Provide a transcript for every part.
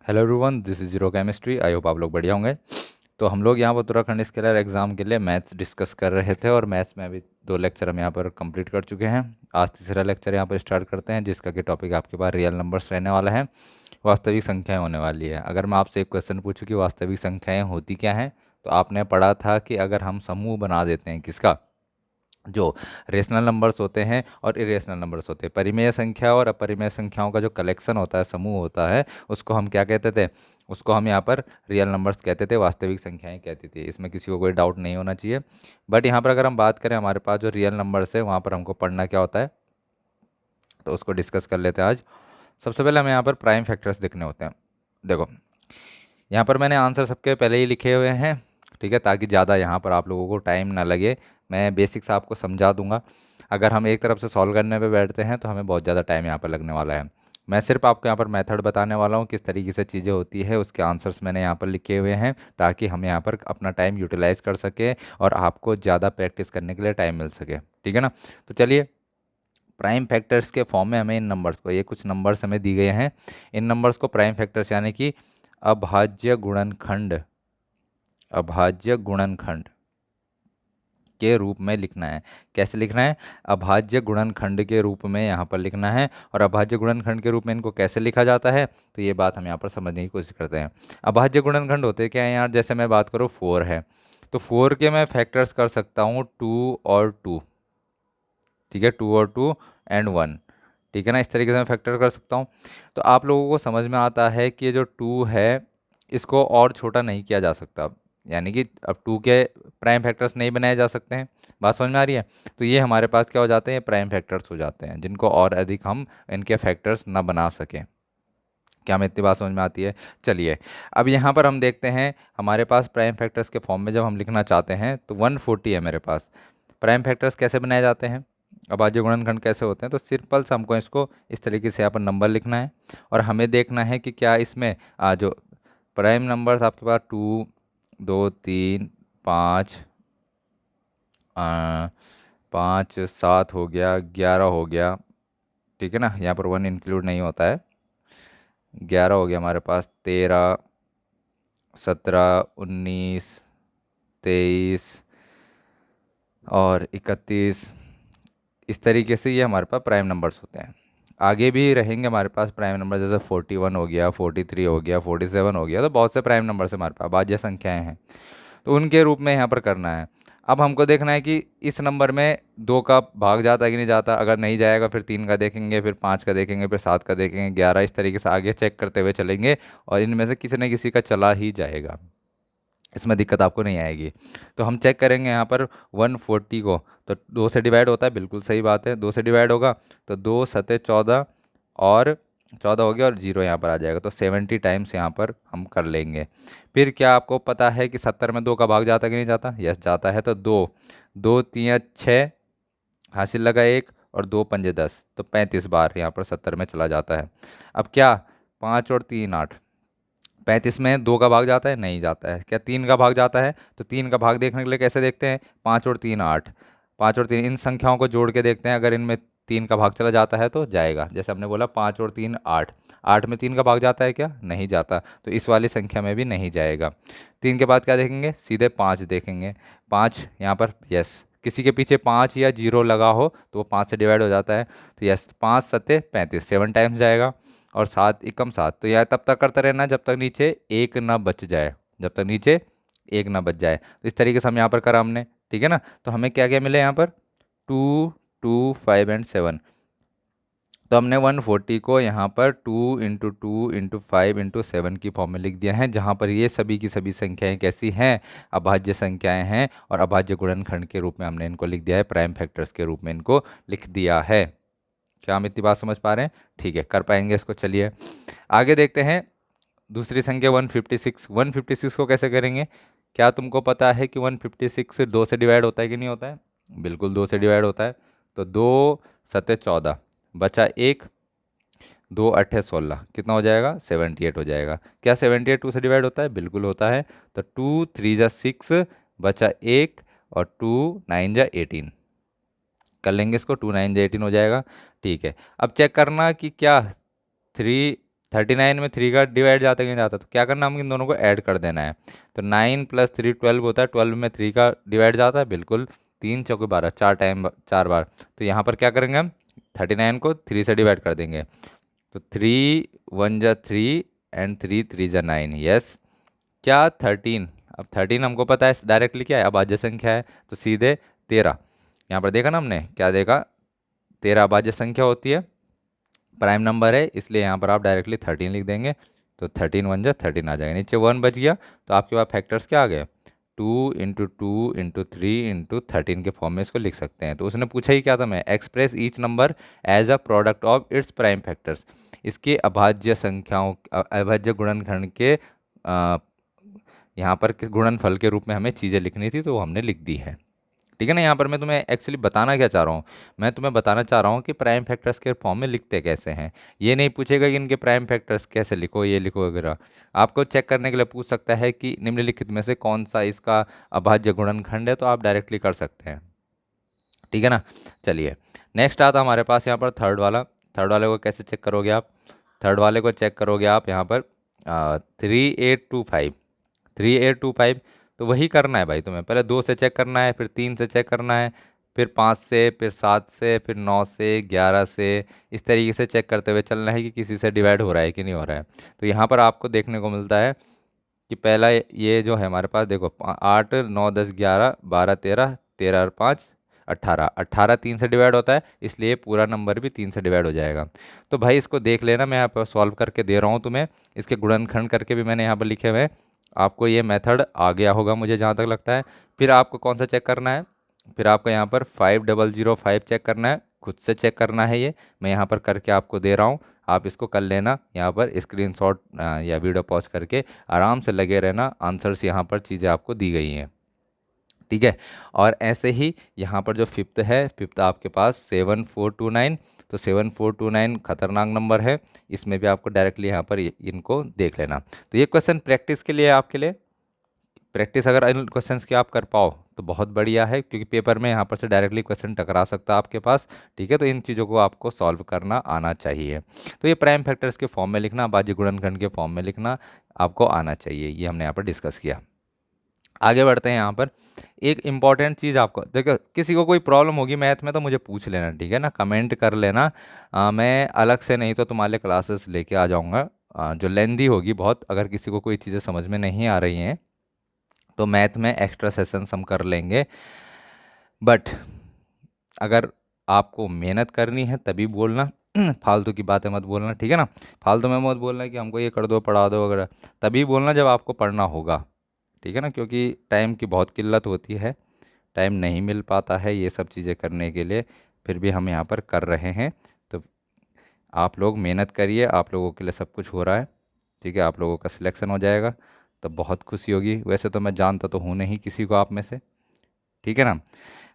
Hello everyone, this is zero chemistry. I hope आप लोग बढ़िया होंगे। तो हम लोग यहाँ पर उत्तराखंड स्केलर एग्जाम के लिए मैथ्स डिस्कस कर रहे थे और मैथ्स में अभी 2 लेक्चर हम यहाँ पर कंप्लीट कर चुके हैं। आज तीसरा लेक्चर यहाँ पर स्टार्ट करते हैं, जिसका कि टॉपिक आपके पास रियल नंबर्स रहने वाला है, वास्तविक संख्याएं होने वाली है। अगर मैं आपसे एक क्वेश्चन पूछूं कि वास्तविक संख्याएं होती क्या हैं, तो आपने पढ़ा था कि अगर हम समूह बना देते हैं किसका, जो रेशनल नंबर्स होते हैं और इरेशनल नंबर्स होते हैं, परिमेय संख्या और अपरिमेय संख्याओं का जो कलेक्शन होता है, समूह होता है, उसको हम क्या कहते थे? उसको हम यहाँ पर रियल नंबर्स कहते थे, वास्तविक संख्याएं कहती थी। इसमें किसी को कोई डाउट नहीं होना चाहिए। बट यहाँ पर अगर हम बात करें, हमारे पास जो रियल नंबर्स है वहाँ पर हमको पढ़ना क्या होता है, तो उसको डिस्कस कर लेते हैं आज। सबसे पहले हमें यहाँ पर प्राइम फैक्टर्स देखने होते हैं। देखो, यहाँ पर मैंने आंसर सबके पहले ही लिखे हुए हैं, ठीक है, ताकि ज़्यादा यहाँ पर आप लोगों को टाइम ना लगे। मैं बेसिक्स आपको समझा दूंगा। अगर हम एक तरफ से सॉल्व करने पे बैठते हैं तो हमें बहुत ज़्यादा टाइम यहाँ पर लगने वाला है। मैं सिर्फ आपको यहाँ पर मेथड बताने वाला हूँ, किस तरीके से चीज़ें होती है, उसके आंसर्स मैंने यहाँ पर लिखे हुए हैं, ताकि हम यहाँ पर अपना टाइम यूटिलाइज कर सके और आपको ज़्यादा प्रैक्टिस करने के लिए टाइम मिल सके, ठीक है ना। तो चलिए, प्राइम फैक्टर्स के फॉर्म में हमें इन नंबर्स को, ये कुछ नंबर्स हमें दिए गए हैं, इन नंबर्स को प्राइम फैक्टर्स यानी कि अभाज्य गुणनखंड, अभाज्य गुणनखंड के रूप में लिखना है। कैसे लिखना है? अभाज्य गुणनखंड के रूप में यहाँ पर लिखना है। और अभाज्य गुणनखंड के रूप में इनको कैसे लिखा जाता है, तो ये बात हम यहाँ पर समझने की कोशिश करते हैं। अभाज्य गुणनखंड होते क्या है यार? जैसे मैं बात करूँ 4 है, तो 4 के मैं फैक्टर्स कर सकता हूँ 2 और 2, ठीक है, 2 और 2 एंड 1, ठीक है ना। इस तरीके से मैं फैक्टर कर सकता हूँ। तो आप लोगों को समझ में आता है कि ये जो 2 है, इसको और छोटा नहीं किया जा सकता। यानी कि अब 2 के प्राइम फैक्टर्स नहीं बनाए जा सकते हैं। बात समझ में आ रही है? तो ये हमारे पास क्या हो जाते हैं? प्राइम फैक्टर्स हो जाते हैं, जिनको और अधिक हम इनके फैक्टर्स ना बना सकें। क्या हमें इतनी बात समझ में आती है? चलिए, अब यहाँ पर हम देखते हैं, हमारे पास प्राइम फैक्टर्स के फॉर्म में जब हम लिखना चाहते हैं तो 140 है मेरे पास। प्राइम फैक्टर्स कैसे बनाए जाते हैं, अभाज्य गुणनखंड कैसे होते हैं? तो सिंपल से हमको इसको इस तरीके से यहाँ पर नंबर लिखना है और हमें देखना है कि क्या इसमें जो प्राइम नंबर्स आपके पास 2, 2, 3, 5, 5, 7 हो गया, 11 हो गया, ठीक है ना। यहाँ पर 1 इंक्लूड नहीं होता है। 11 हो गया हमारे पास, 13, 17, 19, 23 और 31। इस तरीके से ये हमारे पास प्राइम नंबर्स होते हैं। आगे भी रहेंगे हमारे पास प्राइम नंबर, जैसे 41 हो गया, 43 हो गया, 47 हो गया। तो बहुत से प्राइम नंबर से हमारे पास भाज्य संख्याएं हैं, तो उनके रूप में यहाँ पर करना है। अब हमको देखना है कि इस नंबर में 2 का भाग जाता है कि नहीं जाता। अगर नहीं जाएगा फिर 3 का देखेंगे, फिर 5 का देखेंगे, फिर 7 का देखेंगे, 11, इस तरीके से आगे चेक करते हुए चलेंगे और इनमें से किसी न किसी का चला ही जाएगा, इसमें दिक्कत आपको नहीं आएगी। तो हम चेक करेंगे यहाँ पर 140 को, तो 2 से डिवाइड होता है, बिल्कुल सही बात है, 2 से डिवाइड होगा तो 2 सते 14 और 14 हो गया और 0 यहाँ पर आ जाएगा, तो 70 टाइम्स यहाँ पर हम कर लेंगे। फिर क्या आपको पता है कि 70 में 2 का भाग जाता है कि नहीं जाता? यस, जाता है। तो 2, 2 3 6, हासिल लगा 1, और 2 पंजे 10, तो 35 बार यहाँ पर 70 में चला जाता है। अब क्या, 5 और 3 8, 35 में 2 का भाग जाता है? नहीं जाता है। क्या 3 का भाग जाता है? तो 3 का भाग देखने के लिए कैसे देखते हैं? 5 और 3 8, 5 और 3 इन संख्याओं को जोड़ के देखते हैं, अगर इनमें 3 का भाग चला जाता है तो जाएगा। जैसे हमने बोला 5 और 3 8, 8 में 3 का भाग जाता है क्या? नहीं जाता, तो इस वाली संख्या में भी नहीं जाएगा। 3 के बाद क्या देखेंगे? सीधे 5 देखेंगे। 5 यहाँ पर, यस, किसी के पीछे 5 या 0 लगा हो तो वो 5 से डिवाइड हो जाता है, तो यस, 5 सत्ते 35, 7 टाइम्स जाएगा। और 7 एकम 7, तो यह तब तक करते रहना जब तक नीचे 1 ना बच जाए, जब तक नीचे 1 ना बच जाए। तो इस तरीके से हम यहाँ पर करा हमने, ठीक है ना। तो हमें क्या क्या मिले यहाँ पर? 2, 2, 5 एंड 7। तो हमने 140 को यहाँ पर 2 इंटू 2 इंटू 5 इंटू 7 की फॉर्म में लिख दिया है, जहाँ पर ये सभी की सभी संख्याएं कैसी हैं? अभाज्य संख्याएं हैं, और अभाज्य गुणनखंड के रूप में हमने इनको लिख दिया है, प्राइम फैक्टर्स के रूप में इनको लिख दिया है। क्या हम इतनी बात समझ पा रहे हैं? ठीक है, कर पाएंगे इसको। चलिए आगे देखते हैं। दूसरी संख्या 156, 156 को कैसे करेंगे? क्या तुमको पता है कि 156 2 से डिवाइड होता है कि नहीं होता है? बिल्कुल 2 से डिवाइड होता है। तो 2 सते 14, बचा 1, 2 अट्ठे 16, कितना हो जाएगा? 78 हो जाएगा। क्या 78 2 से डिवाइड होता है? बिल्कुल होता है। तो 2 3 जा 6, बचा 1, और 2 9 जा 18, कर लेंगे इसको, 2 9 जा 18 हो जाएगा। ठीक है, अब चेक करना कि क्या 3 39 में 3 का डिवाइड जाता है कि नहीं जाता, तो क्या करना, हम इन दोनों को ऐड कर देना है। तो 9 + 3 12 होता है, 12 में 3 का डिवाइड जाता है, बिल्कुल 3 चौके 12, 4 बार। तो यहाँ पर क्या करेंगे हम, 39 को 3 से डिवाइड कर देंगे। तो 3 1 जा 3 एंड 3 3 जा 9, यस। क्या 13, अब 13 हमको पता है डायरेक्टली क्या है, अभाज्य संख्या है, तो सीधे 13। यहाँ पर देखा ना हमने, क्या देखा, 13 अभाज्य संख्या होती है, प्राइम नंबर है, इसलिए यहाँ पर आप डायरेक्टली 13 लिख देंगे। तो 13 1 जा 13 आ जाएगा, नीचे 1 बच गया, तो आपके पास फैक्टर्स क्या आ गए, 2 × 2 × 3 के फॉर्म में इसको लिख सकते हैं। तो उसने पूछा ही क्या था, मैं express each number as a product of its prime factors, इसके अभाज्य संख्याओं, अभाज्य गुणनखंड के यहाँ पर किस गुणनफल के रूप में हमें चीज़ें लिखनी थी, तो वो हमने लिख दी है। ठीक है ना। यहाँ पर मैं तुम्हें एक्चुअली बताना क्या चाह रहा हूँ, मैं तुम्हें बताना चाह रहा हूँ कि प्राइम फैक्टर्स के फॉर्म में लिखते कैसे हैं। ये नहीं पूछेगा कि इनके प्राइम फैक्टर्स कैसे लिखो, ये लिखो वगैरह। आपको चेक करने के लिए पूछ सकता है कि निम्नलिखित में से कौन सा इसका अभाज्य गुणनखंड है, तो आप डायरेक्टली कर सकते हैं। ठीक है ना। चलिए नेक्स्ट आता हमारे पास यहाँ पर थर्ड वाला। थर्ड वाले को कैसे चेक करोगे आप, थर्ड वाले को चेक करोगे आप यहाँ पर 3825, 3825। तो वही करना है भाई तुम्हें, पहले 2 से चेक करना है, फिर 3 से चेक करना है, फिर 5 से, फिर 7 से, फिर 9 से, 11 से, इस तरीके से चेक करते हुए चलना है कि किसी से डिवाइड हो रहा है कि नहीं हो रहा है। तो यहाँ पर आपको देखने को मिलता है कि पहला ये जो है हमारे पास, देखो 8 9 10 11 12 13, 13 और 5 18, 18 3 से डिवाइड होता है, इसलिए पूरा नंबर भी 3 से डिवाइड हो जाएगा। तो भाई इसको देख लेना, मैं यहाँ पर सॉल्व करके दे रहा हूँ तुम्हें, इसके गुणनखंड करके भी मैंने यहाँ पर लिखे हुए हैं। आपको ये मेथड आ गया होगा मुझे जहाँ तक लगता है। फिर आपको कौन सा चेक करना है, फिर आपको यहाँ पर 5005 चेक करना है, खुद से चेक करना है, ये मैं यहाँ पर करके आपको दे रहा हूँ, आप इसको कर लेना। यहाँ पर स्क्रीनशॉट या वीडियो पॉज करके आराम से लगे रहना, आंसर्स यहाँ पर चीज़ें आपको दी गई हैं। ठीक है। और ऐसे ही यहाँ पर जो फिफ्थ है, फिफ्थ आपके पास 7429, तो 7429 खतरनाक नंबर है, इसमें भी आपको डायरेक्टली यहाँ पर इनको देख लेना। तो ये क्वेश्चन प्रैक्टिस के लिए, आपके लिए प्रैक्टिस अगर इन क्वेश्चंस की आप कर पाओ तो बहुत बढ़िया है, क्योंकि पेपर में यहाँ पर से डायरेक्टली क्वेश्चन टकरा सकता है आपके पास। ठीक है। तो इन चीज़ों को आपको सॉल्व करना आना चाहिए। तो ये प्राइम फैक्टर्स के फॉर्म में लिखना, अभाज्य गुणनखंड के फॉर्म में लिखना आपको आना चाहिए, ये हमने यहाँ पर डिस्कस किया। आगे बढ़ते हैं। यहाँ पर एक इम्पॉर्टेंट चीज़ आपको, देखो किसी को कोई प्रॉब्लम होगी मैथ में तो मुझे पूछ लेना, ठीक है ना, कमेंट कर लेना। मैं अलग से नहीं तो तुम्हारे क्लासेस लेके आ जाऊँगा, जो लेंदी होगी बहुत। अगर किसी को कोई चीज़ें समझ में नहीं आ रही हैं तो मैथ में एक्स्ट्रा सेशंस हम कर लेंगे। बट अगर आपको मेहनत करनी है तभी बोलना, फालतू की बातें मत बोलना, ठीक है ना। फालतू में मत बोलना कि हमको ये कर दो, पढ़ा दो वगैरह, तभी बोलना जब आपको पढ़ना होगा। ठीक है ना, क्योंकि टाइम की बहुत किल्लत होती है, टाइम नहीं मिल पाता है ये सब चीज़ें करने के लिए, फिर भी हम यहाँ पर कर रहे हैं। तो आप लोग मेहनत करिए, आप लोगों के लिए सब कुछ हो रहा है। ठीक है, आप लोगों का सिलेक्शन हो जाएगा तो बहुत खुशी होगी। वैसे तो मैं जानता तो हूँ नहीं किसी को आप में से, ठीक है ना,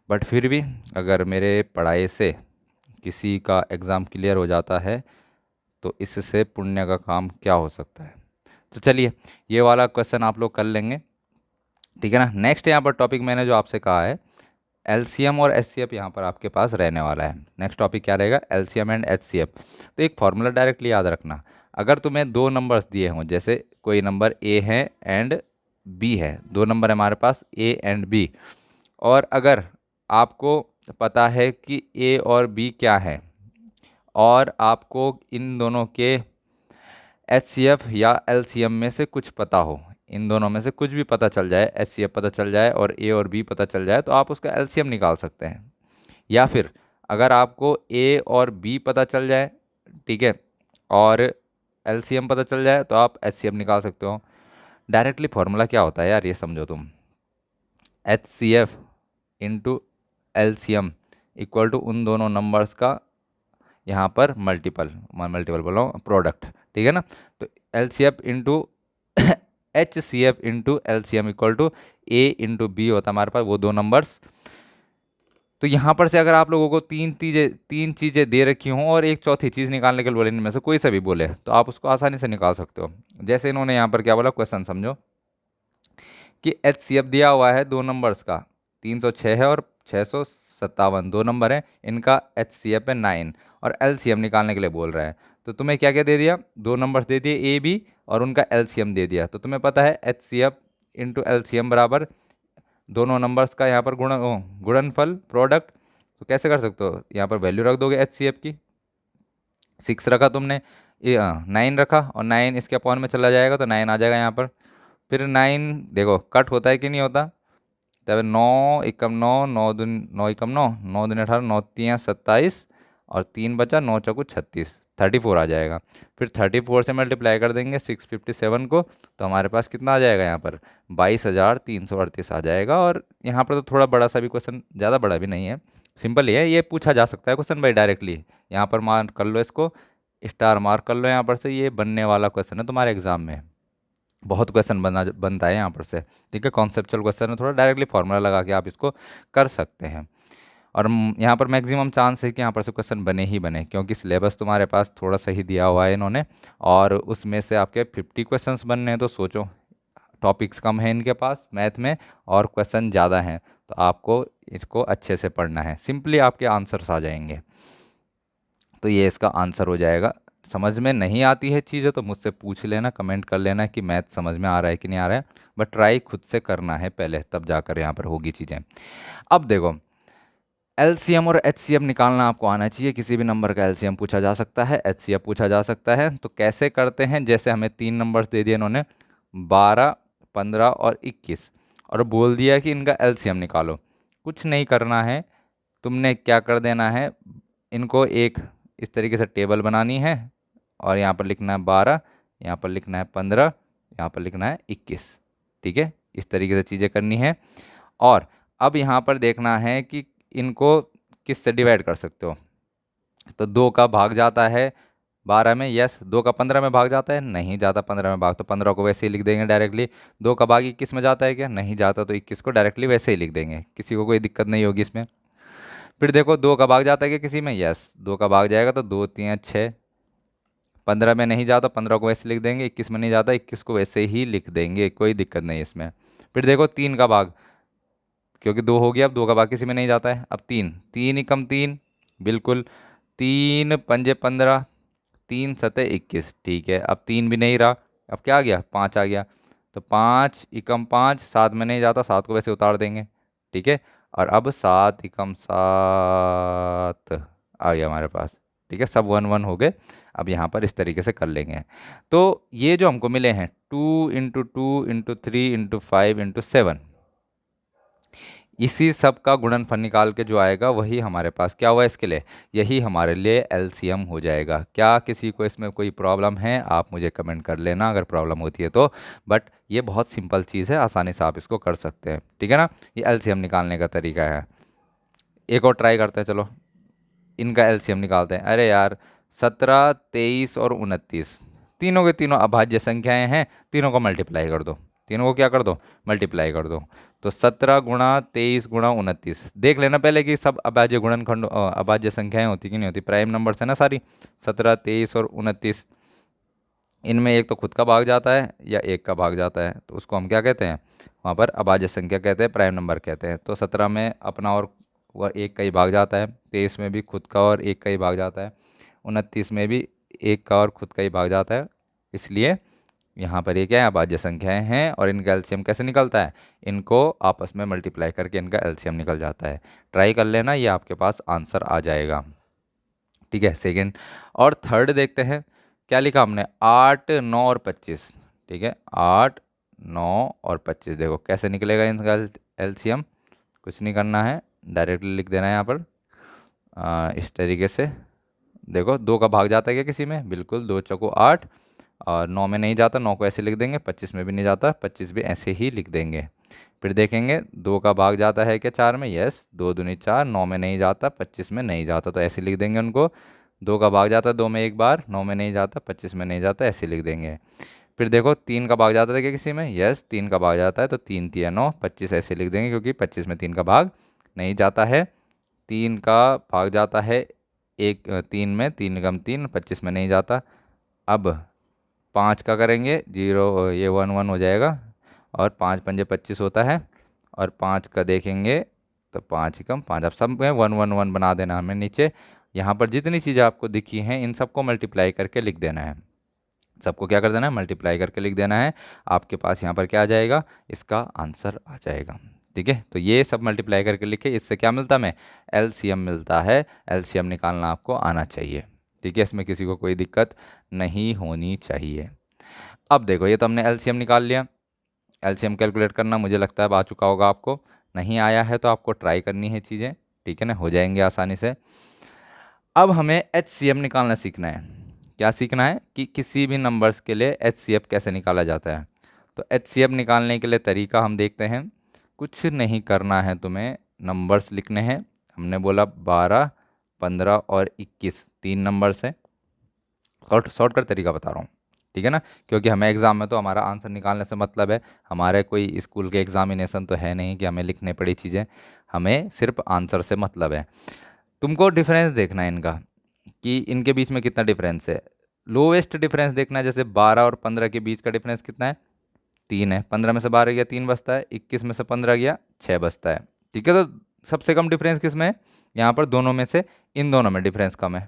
बट फिर भी अगर मेरे पढ़ाई से किसी का एग्ज़ाम क्लियर हो जाता है तो इससे पुण्य का काम क्या हो सकता है। तो चलिए ये वाला क्वेश्चन आप लोग कर लेंगे, ठीक है ना। नेक्स्ट यहाँ पर टॉपिक मैंने जो आपसे कहा है, एलसीएम और एचसीएफ यहाँ पर आपके पास रहने वाला है। नेक्स्ट टॉपिक क्या रहेगा, एलसीएम एंड एचसीएफ। तो एक फॉर्मूला डायरेक्टली याद रखना, अगर तुम्हें दो नंबर्स दिए हों, जैसे कोई नंबर ए है एंड बी है, दो नंबर है हमारे पास ए एंड बी, और अगर आपको पता है कि ए और बी क्या है, और आपको इन दोनों के एचसीएफ या एलसीएम में से कुछ पता हो, इन दोनों में से कुछ भी पता चल जाए, एचसीएफ पता चल जाए और ए और बी पता चल जाए, तो आप उसका एलसीएम निकाल सकते हैं। या फिर अगर आपको ए और बी पता चल जाए, ठीक है, और एलसीएम पता चल जाए, तो आप एचसीएफ निकाल सकते हो। डायरेक्टली फॉर्मूला क्या होता है यार, ये समझो तुम, HCF into LCM equal to उन दोनों नंबर्स का यहाँ पर मल्टीपल, मैं मल्टीपल बोल रहा हूँ, प्रोडक्ट, ठीक है ना। तो L C F into H C F into L C M equal to A into B होता है हमारे पास, वो दो नंबर्स। तो यहाँ पर से अगर आप लोगों को तीन चीज़ें दे रखी हों और एक चौथी चीज़ निकालने के लिए बोले, इनमें से कोई सा भी बोले, तो आप उसको आसानी से निकाल सकते हो। जैसे इन्होंने यहाँ पर क्या बोला, क्वेश्चन समझो कि एच सी एफ दिया हुआ है दो नंबर्स का, 306 है और 657, दो नंबर है, इनका एच सी एफ है 9, और एल सी एम निकालने के लिए बोल रहा है। तो तुम्हें क्या क्या दे दिया, दो नंबर्स दे दिए ए बी और उनका एलसीएम दे दिया। तो तुम्हें पता है H C F into LCM बराबर दोनों नंबर्स का यहाँ पर गुणनफल प्रोडक्ट। तो कैसे कर सकते हो, यहाँ पर वैल्यू रख दोगे एच सी एफ की, 6 रखा तुमने, 9 रखा और 9 इसके अपॉन में चला जाएगा तो 9 आ जाएगा यहाँ पर। फिर 9 देखो कट होता है कि नहीं होता, तब 9 एकम 9, 9 एकम 9, 9 दूनी 18, 9 3 27 और 3 बचा, 9 चौको 36, 34 आ जाएगा। फिर 34 से मल्टीप्लाई कर देंगे 657 को, तो हमारे पास कितना आ जाएगा यहाँ पर 22,338 आ जाएगा। और यहाँ पर तो थोड़ा बड़ा सा भी क्वेश्चन, ज़्यादा बड़ा भी नहीं है, सिंपल ही है, ये पूछा जा सकता है क्वेश्चन भाई डायरेक्टली। यहाँ पर मार्क कर लो, इसको स्टार मार्क कर लो यहाँ पर से, ये बनने वाला क्वेश्चन है तुम्हारे एग्जाम में। बहुत क्वेश्चन बनता है यहाँ पर से, ठीक है। कॉन्सेप्चुअल क्वेश्चन है, थोड़ा डायरेक्टली फॉर्मूला लगा के आप इसको कर सकते हैं। और यहाँ पर मैक्सिमम चांस है कि यहाँ पर से क्वेश्चन बने ही बने, क्योंकि सिलेबस तुम्हारे पास थोड़ा सही दिया हुआ है इन्होंने, और उसमें से आपके 50 क्वेश्चंस बनने हैं। तो सोचो, टॉपिक्स कम है इनके पास मैथ में और क्वेश्चन ज़्यादा हैं, तो आपको इसको अच्छे से पढ़ना है, सिंपली आपके आंसर्स आ जाएंगे। तो ये इसका आंसर हो जाएगा। समझ में नहीं आती है चीज़ें तो मुझसे पूछ लेना, कमेंट कर लेना कि मैथ समझ में आ रहा है कि नहीं आ रहा है, बट ट्राई खुद से करना है पहले, तब जाकर यहाँ पर होगी चीज़ें। अब देखो, एलसीएम और एचसीएफ निकालना आपको आना चाहिए। किसी भी नंबर का एलसीएम पूछा जा सकता है, एचसीएफ पूछा जा सकता है। तो कैसे करते हैं, जैसे हमें 3 नंबर्स दे दिए इन्होंने, 12, 15 और 21, और बोल दिया कि इनका एलसीएम निकालो। कुछ नहीं करना है, तुमने क्या कर देना है, इनको एक इस तरीके से टेबल बनानी है, और यहाँ पर लिखना है 12, यहाँ पर लिखना है 15, यहाँ पर लिखना है 21, ठीक है। इस तरीके से चीज़ें करनी है। और अब यहाँ पर देखना है कि इनको किस से डिवाइड कर सकते हो। तो 2 का भाग जाता है 12 में, यस। 2 का 15 में भाग जाता है, नहीं जाता 15 में भाग, तो 15 को वैसे ही लिख देंगे डायरेक्टली। 2 का भाग 21 में जाता है क्या, नहीं जाता, तो 21 को डायरेक्टली वैसे ही लिख देंगे, किसी को कोई दिक्कत नहीं होगी इसमें। फिर देखो 2 का भाग जाता है क्या किसी में, यस। 2 का भाग जाएगा तो 2 3 6, 15 में नहीं जाता, 15 को वैसे लिख देंगे, 21 में नहीं जाता, 21 को वैसे ही लिख देंगे, कोई दिक्कत नहीं इसमें। फिर देखो 3 का भाग, क्योंकि 2 हो गया, अब 2 का भाग किसी में नहीं जाता है। अब 3, 3 एकम 3, बिल्कुल, 3 पंजे 15, 3 सते 21, ठीक है। अब 3 भी नहीं रहा, अब क्या आ गया, 5 आ गया। तो 5 एकम 5, 7 में नहीं जाता, 7 को वैसे उतार देंगे, ठीक है। और अब 7 एकम 7 आ गया हमारे पास, ठीक है। सब 1 1 हो गए। अब यहाँ पर इस तरीके से कर लेंगे। तो ये जो हमको मिले हैं 2 × 2 × 3 × 5 × 7, इसी सब का गुणनफल निकाल के जो आएगा वही हमारे पास क्या हुआ इसके लिए, यही हमारे लिए एलसीएम हो जाएगा। क्या किसी को इसमें कोई प्रॉब्लम है, आप मुझे कमेंट कर लेना अगर प्रॉब्लम होती है तो। बट ये बहुत सिंपल चीज़ है, आसानी से आप इसको कर सकते हैं, ठीक है ना। ये एलसीएम निकालने का तरीका है। एक और ट्राई करते हैं, चलो इनका एलसीएम निकालते हैं। अरे यार, 17, 23 और 29, तीनों के तीनों अभाज्य संख्याएं हैं, तीनों को मल्टीप्लाई कर दो, तीनों को क्या कर दो, मल्टीप्लाई कर दो। तो 17 × 23 × 29, देख लेना पहले कि सब अभाज्य गुणनखंड अभाज्य संख्याएं होती कि नहीं होती, प्राइम नंबर्स है ना सारी, 17, 23 और 29। इनमें एक तो खुद का भाग जाता है या एक का भाग जाता है, तो उसको हम क्या कहते हैं, वहाँ पर अभाज्य संख्या कहते हैं, प्राइम नंबर कहते हैं। तो 17 में अपना और वह एक का ही भाग जाता है, 23 में भी खुद का और एक का ही भाग जाता है, 29 में भी एक का और खुद का ही भाग जाता है। इसलिए यहाँ पर ये क्या है, अभाज्य संख्याएं हैं। और इनका एलसीएम कैसे निकलता है, इनको आपस में मल्टीप्लाई करके इनका एलसीएम निकल जाता है। ट्राई कर लेना, ये आपके पास आंसर आ जाएगा, ठीक है। सेकंड और थर्ड देखते हैं, क्या लिखा हमने, 8, 9 और 25, ठीक है। 8, 9 और 25, देखो कैसे निकलेगा इनका एलसीएम। कुछ नहीं करना है, डायरेक्टली लिख देना है यहाँ पर इस तरीके से। देखो 2 का भाग जाता है क्या किसी में, बिल्कुल, 2 चौको 8, और 9 में नहीं जाता, 9 को ऐसे लिख देंगे, 25 में भी नहीं जाता, 25 भी ऐसे ही लिख देंगे। फिर देखेंगे 2 का भाग जाता है क्या 4 में, यस। 2 दूनी 4, 9 में नहीं जाता, 25 में नहीं जाता, तो ऐसे लिख देंगे उनको। 2 का भाग जाता है 2 में एक बार, 9 में नहीं जाता, 25 में नहीं जाता, ऐसे लिख देंगे। फिर देखो 3 का भाग जाता है क्या किसी में, यस। 3 का भाग जाता है, तो 3 3 9, 25 ऐसे लिख देंगे, क्योंकि 25 में 3 का भाग नहीं जाता है। 3 का भाग जाता है 3 में, 3 × 3, 25 में नहीं जाता। अब 5 का करेंगे 0, ये 1 1 हो जाएगा, और 5 पंजे 25 होता है। और 5 का देखेंगे तो 5 × 5, अब सब में 1 1 1 बना देना हमें नीचे। यहाँ पर जितनी चीज़ें आपको दिखी हैं इन सबको मल्टीप्लाई करके लिख देना है। सबको क्या कर देना है, मल्टीप्लाई करके लिख देना है। आपके पास यहाँ पर क्या आ जाएगा, इसका आंसर आ जाएगा। ठीक है, तो ये सब मल्टीप्लाई करके लिखे, इससे क्या मिलता है, हमें एलसीएम मिलता है। एलसीएम निकालना आपको आना चाहिए। ठीक है, इसमें किसी को कोई दिक्कत नहीं होनी चाहिए। अब देखो, ये तो हमने एलसीएम निकाल लिया। एलसीएम कैलकुलेट करना मुझे लगता है अब आ चुका होगा आपको। नहीं आया है तो आपको ट्राई करनी है चीज़ें। ठीक है ना, हो जाएंगे आसानी से। अब हमें एचसीएफ निकालना सीखना है। क्या सीखना है कि किसी भी नंबर्स के लिए एचसीएफ कैसे निकाला जाता है। तो एचसीएफ निकालने के लिए तरीका हम देखते हैं। कुछ नहीं करना है तुम्हें, नंबर्स लिखने हैं। हमने बोला 12, 15 और 21 तीन नंबर्स हैं। शॉर्टकट तरीका बता रहा हूँ, ठीक है ना, क्योंकि हमें एग्ज़ाम में तो हमारा आंसर निकालने से मतलब है। हमारे कोई स्कूल के एग्जामिनेशन तो है नहीं कि हमें लिखने पड़ी चीज़ें, हमें सिर्फ आंसर से मतलब है। तुमको डिफरेंस देखना है इनका, कि इनके बीच में कितना डिफरेंस है। लोवेस्ट डिफरेंस देखना है, जैसे 12 और 15 के बीच का डिफरेंस कितना है, 3 है। 15 में से 12 गया 3 बचता है, 21 में से 15 गया 6 बचता है। ठीक है, तो सबसे कम डिफरेंस किस में है, यहाँ पर दोनों में से इन दोनों में डिफरेंस कम है।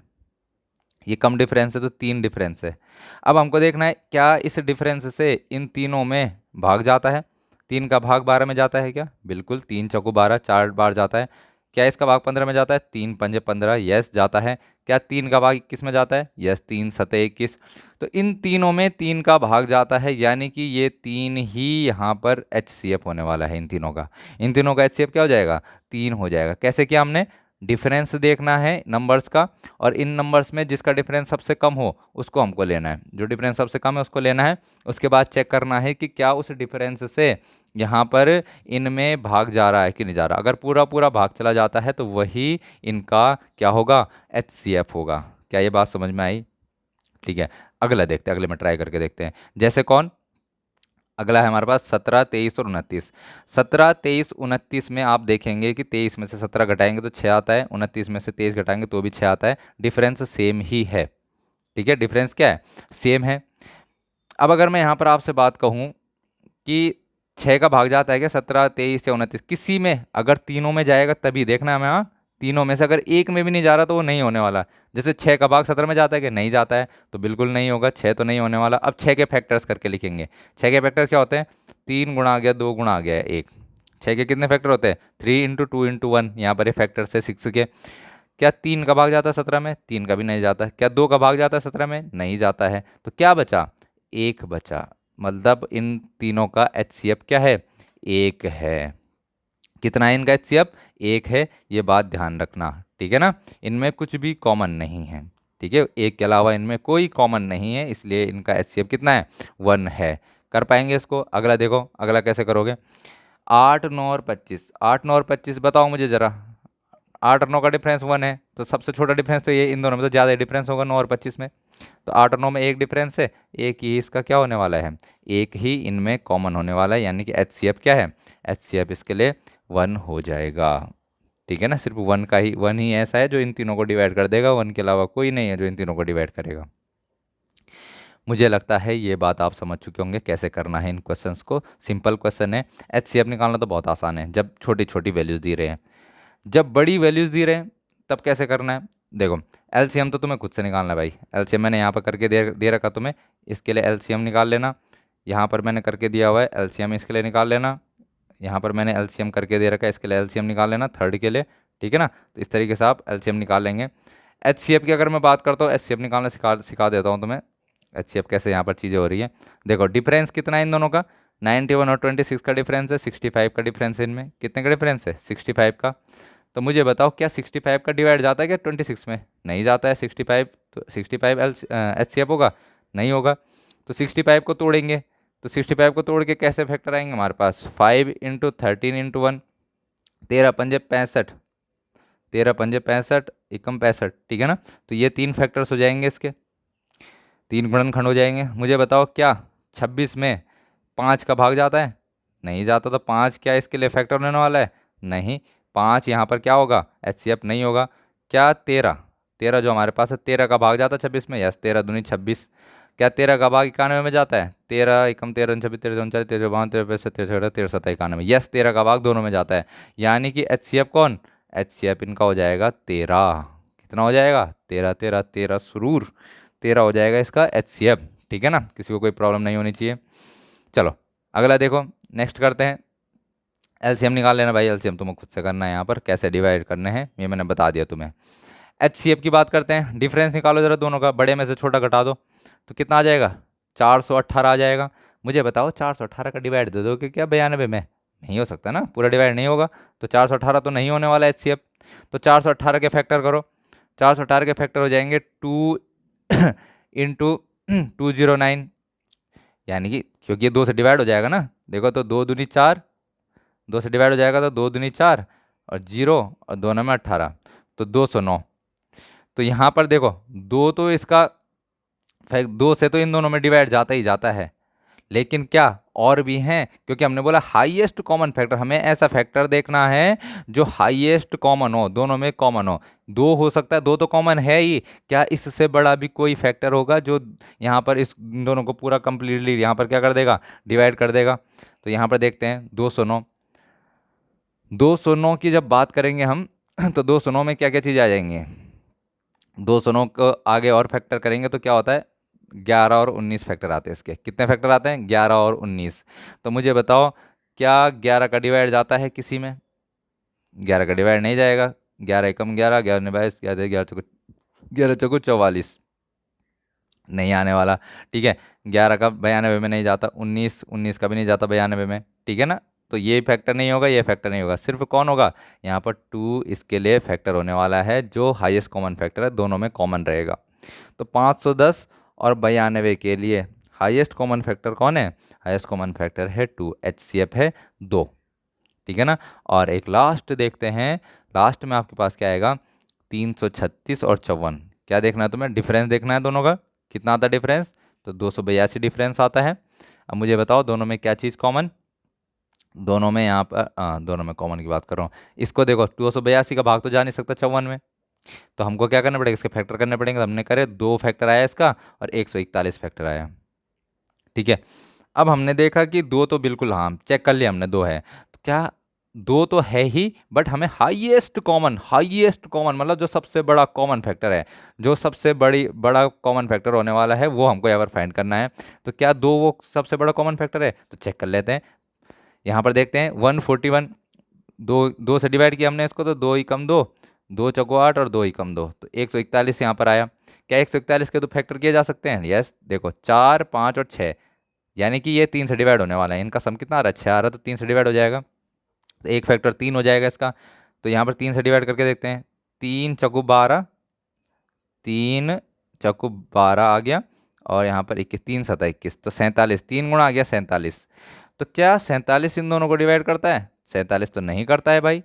ये कम डिफरेंस है तो 3 डिफरेंस है। अब हमको देखना है क्या इस डिफरेंस से इन तीनों में भाग जाता है। 3 का भाग 12 में जाता है क्या, बिल्कुल। 3 चौको 12 4 बार जाता है। क्या इसका भाग 15 में जाता है, 3 पंजे 15, यस जाता है। क्या 3 का भाग 21 में जाता है, यस 3 सते 21। तो इन तीनों में 3 का भाग जाता है, यानी कि ये 3 ही यहाँ पर एचसीएफ होने वाला है। इन तीनों का एचसीएफ क्या हो जाएगा, 3 हो जाएगा। कैसे किया हमने, डिफरेंस देखना है नंबर्स का, और इन नंबर्स में जिसका डिफरेंस सबसे कम हो उसको हमको लेना है। जो डिफरेंस सबसे कम है उसको लेना है। उसके बाद चेक करना है कि क्या उस डिफरेंस से यहाँ पर इनमें भाग जा रहा है कि नहीं जा रहा। अगर पूरा पूरा भाग चला जाता है तो वही इनका क्या होगा, एचसीएफ होगा। क्या ये बात समझ में आई। ठीक है, अगला देखते हैं, अगले में ट्राई करके देखते हैं। जैसे कौन, अगला है हमारे पास 17, 23 और 29। 17, 23, 29 में आप देखेंगे कि 23 में से 17 घटाएंगे तो 6 आता है, 29 में से 23 घटाएंगे तो भी 6 आता है। डिफरेंस सेम ही है। ठीक है, डिफरेंस क्या है, सेम है। अब अगर मैं यहाँ पर आपसे बात कहूँ कि 6 का भाग जाता है क्या 17, 23 या 29, किसी में अगर तीनों में जाएगा तभी देखना हमें। हाँ, तीनों में से अगर एक में भी नहीं जा रहा तो वो नहीं होने वाला। जैसे 6 का भाग 17 में जाता है कि नहीं जाता है, तो बिल्कुल नहीं होगा, 6 तो नहीं होने वाला। अब 6 के फैक्टर्स करके लिखेंगे। 6 के फैक्टर्स क्या होते हैं, 3 गुणा आ गया, 2 गुणा आ गया 1। 6 के कितने फैक्टर होते हैं, 3 इंटू 2 इंटू 1। यहाँ पर ये फैक्टर है 6 के। क्या 3 का भाग जाता है 17 में, 3 का भी नहीं जाता है। क्या 2 का भाग जाता है 17 में, नहीं जाता है। तो क्या बचा, 1 बचा। मतलब इन तीनों का एचसीएफ क्या है, 1 है। कितना है इनका एचसीएफ, 1 है। ये बात ध्यान रखना, ठीक है ना। इनमें कुछ भी कॉमन नहीं है। ठीक है, 1 के अलावा इनमें कोई कॉमन नहीं है, इसलिए इनका एचसीएफ कितना है, 1 है। कर पाएंगे इसको। अगला देखो, अगला कैसे करोगे। 8, 9 और 25। 8, 9 और 25 बताओ मुझे ज़रा। 8 और 9 का डिफरेंस 1 है, तो सबसे छोटा डिफरेंस तो ये, इन दोनों में तो ज़्यादा डिफरेंस होगा 9 और 25 में। तो 8 और 9 में एक डिफरेंस है, एक ही इसका क्या होने वाला है, एक ही इनमें कॉमन होने वाला है। यानी कि एचसीएफ क्या है, एचसीएफ इसके लिए 1 हो जाएगा। ठीक है ना, सिर्फ 1 का ही, 1 ही ऐसा है जो इन तीनों को डिवाइड कर देगा। 1 के अलावा कोई नहीं है जो इन तीनों को डिवाइड करेगा। मुझे लगता है ये बात आप समझ चुके होंगे कैसे करना है इन क्वेश्चंस को। सिंपल क्वेश्चन है। एचसीएफ निकालना तो बहुत आसान है जब छोटी छोटी वैल्यूज दी रहे हैं। जब बड़ी वैल्यूज दी रहे हैं तब कैसे करना है, देखो। एलसीएम तो तुम्हें खुद से निकालना है भाई। एलसीएम मैंने यहाँ पर करके दे रखा तुम्हें, इसके लिए एलसीएम निकाल लेना। यहाँ पर मैंने करके दिया हुआ है, एलसीएम इसके लिए निकाल लेना। यहाँ पर मैंने एलसीएम करके दे रखा है, इसके लिए एलसीएम निकाल लेना थर्ड के लिए। ठीक है ना, तो इस तरीके से आप एलसीएम निकाल लेंगे। एचसीएफ की अगर मैं बात करता हूँ, एचसीएफ निकालना सिखा देता हूँ तुम्हें। एचसीएफ कैसे यहाँ पर चीज़ें हो रही है, देखो। डिफरेंस कितना है इन दोनों का, 91 और 26 का डिफरेंस है, 65 का डिफरेंस है। इनमें कितने का डिफरेंस है, 65 का। तो मुझे बताओ क्या 65 का डिवाइड जाता है क्या 26 में, नहीं जाता है। 65 तो 65 एचसीएफ होगा, नहीं होगा। तो 65 को तोड़ेंगे, तो 65 को तोड़ के कैसे फैक्टर आएंगे हमारे पास, 5 इंटू 13 इंटू 1, 13 पंजे 65, 13 पंजे 65, एकम 65। ठीक है ना, तो ये 3 फैक्टर्स हो जाएंगे इसके, 3 गुणनखंड हो जाएंगे। मुझे बताओ क्या 26 में 5 का भाग जाता है, नहीं जाता। तो 5 क्या इसके लिए फैक्टर होने वाला है, नहीं। 5 यहाँ पर क्या होगा, एचसीएफ नहीं होगा। क्या 13, 13 जो हमारे पास है, 13 का भाग जाता है 26 में, यस। 13 दूनी 26। क्या 13 का भाग 91 में जाता है, 13 एकम 13 26, 13 39, 13 52, 13 65, 13 13 17 91, यस। 13 का भाग दोनों में जाता है, यानी कि एचसीएफ कौन, एचसीएफ इनका हो जाएगा 13। कितना हो जाएगा, 13 13 13 सुरूर 13 हो जाएगा इसका HCF। ठीक है ना, किसी को कोई प्रॉब्लम नहीं होनी चाहिए। चलो अगला देखो, नेक्स्ट करते हैं। एलसीएम निकाल लेना भाई, एलसीएम तुम्हें खुद से करना है, यहाँ पर कैसे डिवाइड करने हैं ये मैंने बता दिया तुम्हें। HCF की बात करते हैं, डिफरेंस निकालो जरा दोनों का, बड़े में से छोटा घटा दो तो कितना आ जाएगा, 418 आ जाएगा। मुझे बताओ 418 का डिवाइड दे दो कि क्या 92 में, नहीं हो सकता ना, पूरा डिवाइड नहीं होगा, तो 418 तो नहीं होने वाला HCF। तो 418 के फैक्टर करो, 418 के फैक्टर हो जाएंगे 2 इंटू 209, यानी कि क्योंकि ये 2 से डिवाइड हो जाएगा ना, देखो तो 2 दूनी 4, 2 से डिवाइड हो जाएगा तो 2 दूनी 4 और 0 और 2 में 18, तो 209। तो यहाँ पर देखो 2 तो इसका 2 से तो इन दोनों में डिवाइड जाता ही जाता है, लेकिन क्या और भी हैं, क्योंकि हमने बोला हाईएस्ट कॉमन फैक्टर, हमें ऐसा फैक्टर देखना है जो हाईएस्ट कॉमन हो, दोनों में कॉमन हो। 2 हो सकता है, 2 तो कॉमन है ही, क्या इससे बड़ा भी कोई फैक्टर होगा जो यहाँ पर इस इन दोनों को पूरा कंप्लीटली यहाँ पर क्या कर देगा, डिवाइड कर देगा। तो यहाँ पर देखते हैं 209, 209 की जब बात करेंगे हम तो 209 में क्या क्या चीज़ आ जाएंगे, 209 को आगे और फैक्टर करेंगे तो क्या होता है, 11 और 19 फैक्टर आते हैं इसके। कितने फैक्टर आते हैं, 11 और 19। तो मुझे बताओ क्या 11 का डिवाइड जाता है किसी में, 11 का डिवाइड नहीं जाएगा, 11 एकम 11, 11 ने 22, 11 चौको 44, नहीं आने वाला। ठीक है, 11 का 92 में नहीं जाता, 19 का भी नहीं जाता 92 में। ठीक है ना, तो ये फैक्टर नहीं होगा, ये फैक्टर नहीं होगा, सिर्फ कौन होगा यहाँ पर 2 इसके लिए फैक्टर होने वाला है, जो हाईएस्ट कॉमन फैक्टर है, दोनों में कॉमन रहेगा। तो 510 और 92 के लिए हाईएस्ट कॉमन फैक्टर कौन है, हाईएस्ट कॉमन फैक्टर है 2, HCF है 2। ठीक है ना, और एक लास्ट देखते हैं, लास्ट में आपके पास क्या आएगा, 336 और 54। क्या देखना है तुम्हें, डिफरेंस देखना है दोनों का, कितना आता है डिफरेंस, तो 282 डिफरेंस आता है। अब मुझे बताओ दोनों में क्या चीज़ कॉमन, दोनों में यहाँ पर दोनों में कॉमन की बात कर रहा हूँ। इसको देखो 282 का भाग तो जा नहीं सकता 54 में, तो हमको क्या करना पड़ेगा, इसके फैक्टर करने पड़ेंगे। तो हमने करे 2 फैक्टर आया इसका और 141 फैक्टर आया। ठीक है, अब हमने देखा कि 2 तो बिल्कुल, हाँ चेक कर लिया हमने 2 है, तो क्या 2 तो है ही, बट हमें हाईएस्ट कॉमन मतलब जो सबसे बड़ा कॉमन फैक्टर है, जो सबसे बड़ा कॉमन फैक्टर होने वाला है वो हमको यहाँ पर फाइंड करना है। तो क्या 2 वो सबसे बड़ा कॉमन फैक्टर है, तो चेक कर लेते हैं। यहाँ पर देखते हैं 141, 2 से डिवाइड किया हमने इसको, तो 2 ही कम 2, 2 चौको 8 और 2 ही कम 2, तो 141 यहाँ पर आया। क्या 141 के तो फैक्टर किए जा सकते हैं, यस। देखो 4 5 और 6, यानी कि ये 3 से डिवाइड होने वाला है, इनका सम कितना आ रहा है, 6 आ रहा है, तो 3 से डिवाइड हो जाएगा, तो एक फैक्टर 3 हो जाएगा इसका। तो यहाँ पर 3 से डिवाइड करके देखते हैं, 3 चौको 12, 3 चौको 12 आ गया, और यहाँ पर 21, 3 7 21, तो 47, 3 गुणा आ गया 47। तो क्या 47 इन दोनों को डिवाइड करता है, 47 तो नहीं करता है भाई।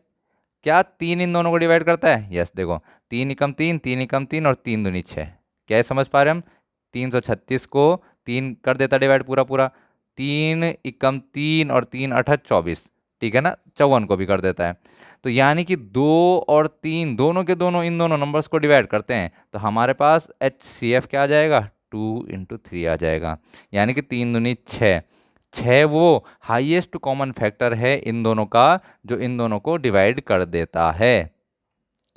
क्या 3 इन दोनों को डिवाइड करता है, यस। देखो 3 एकम 3, 3 एकम 3 और 3 दूनी 6, क्या है समझ पा रहे हम, 336 को 3 कर देता डिवाइड पूरा पूरा, 3 एकम 3 और 3 अठा 24, ठीक है ना, 54 को भी कर देता है। तो यानी कि 2 और 3 दोनों के दोनों इन दोनों नंबर्स को डिवाइड करते हैं, तो हमारे पास HCF क्या आ जाएगा, 2 इंटू 3 आ जाएगा, यानी कि 3 दूनी 6, 6 वो हाईएस्ट कॉमन फैक्टर है इन दोनों का, जो इन दोनों को डिवाइड कर देता है।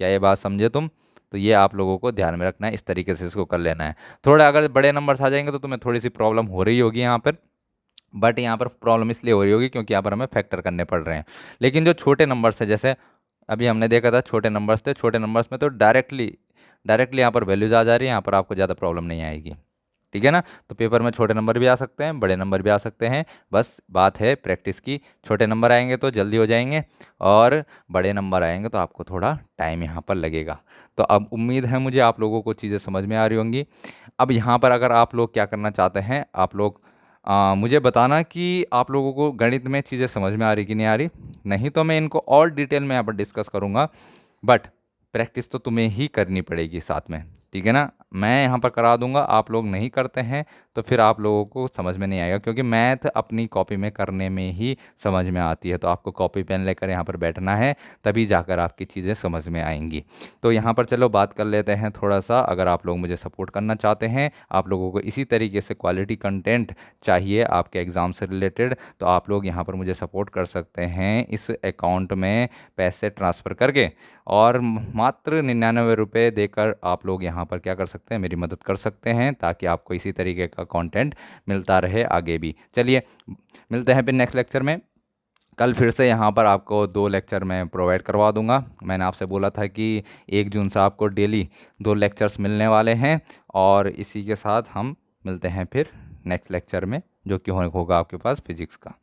क्या ये बात समझे तुम, तो ये आप लोगों को ध्यान में रखना है, इस तरीके से इसको कर लेना है। थोड़ा अगर बड़े नंबर्स आ जाएंगे तो तुम्हें थोड़ी सी प्रॉब्लम हो रही होगी यहाँ पर, बट यहाँ पर प्रॉब्लम इसलिए हो रही होगी क्योंकि यहाँ पर हमें फैक्टर करने पड़ रहे हैं। लेकिन जो छोटे नंबर्स है, जैसे अभी हमने देखा था छोटे नंबर्स थे, छोटे नंबर्स में तो डायरेक्टली यहाँ पर वैल्यूज आ जा रही है, यहाँ पर आपको ज़्यादा प्रॉब्लम नहीं आएगी। ठीक है ना, तो पेपर में छोटे नंबर भी आ सकते हैं, बड़े नंबर भी आ सकते हैं, बस बात है प्रैक्टिस की। छोटे नंबर आएंगे तो जल्दी हो जाएंगे, और बड़े नंबर आएंगे तो आपको थोड़ा टाइम यहाँ पर लगेगा। तो अब उम्मीद है मुझे आप लोगों को चीज़ें समझ में आ रही होंगी। अब यहाँ पर अगर आप लोग क्या करना चाहते हैं, आप लोग मुझे बताना कि आप लोगों को गणित में चीज़ें समझ में आ रही कि नहीं आ रही, नहीं तो मैं इनको और डिटेल में यहाँ पर डिस्कस करूँगा, बट प्रैक्टिस तो तुम्हें ही करनी पड़ेगी साथ में। ठीक है ना। मैं यहाँ पर करा दूंगा, आप लोग नहीं करते हैं तो फिर आप लोगों को समझ में नहीं आएगा, क्योंकि मैथ अपनी कॉपी में करने में ही समझ में आती है। तो आपको कॉपी पेन लेकर यहाँ पर बैठना है, तभी जाकर आपकी चीज़ें समझ में आएंगी। तो यहाँ पर चलो बात कर लेते हैं थोड़ा सा। अगर आप लोग मुझे सपोर्ट करना चाहते हैं, आप लोगों को इसी तरीके से क्वालिटी कंटेंट चाहिए आपके एग्ज़ाम से रिलेटेड, तो आप लोग यहाँ पर मुझे सपोर्ट कर सकते हैं इस अकाउंट में पैसे ट्रांसफ़र करके। और मात्र 99 रुपये देकर आप लोग यहाँ पर क्या कर सकते हैं, मेरी मदद कर सकते हैं, ताकि आपको इसी तरीके का कंटेंट मिलता रहे आगे भी। चलिए मिलते हैं फिर नेक्स्ट लेक्चर में। कल फिर से यहाँ पर आपको 2 लेक्चर मैं प्रोवाइड करवा दूंगा। मैंने आपसे बोला था कि 1 जून से आपको डेली 2 लेक्चर्स मिलने वाले हैं। और इसी के साथ हम मिलते हैं फिर नेक्स्ट लेक्चर में, जो कि होगा आपके पास फिजिक्स का।